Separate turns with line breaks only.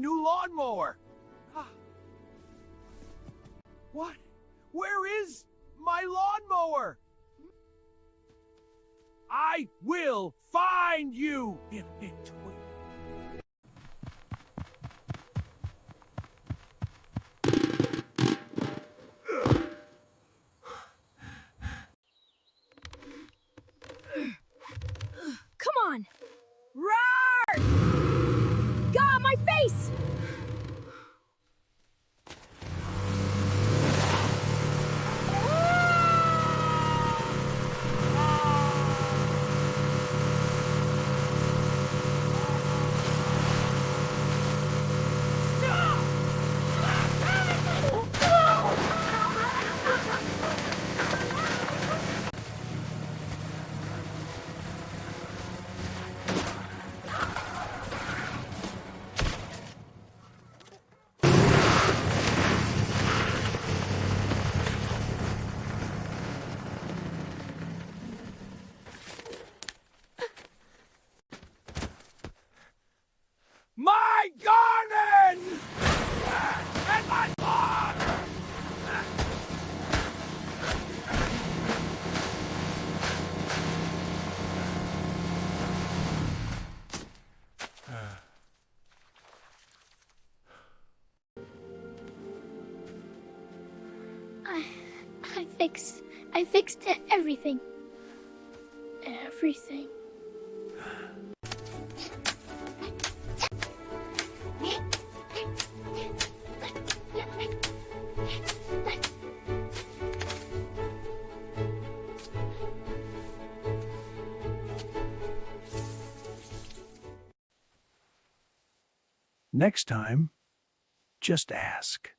new lawnmower. What? Where is my lawnmower? I will find you in between.
Come on! Roar! God, my face!
My garden! And my lawn!
I fixed everything. Everything.
Next time, just ask.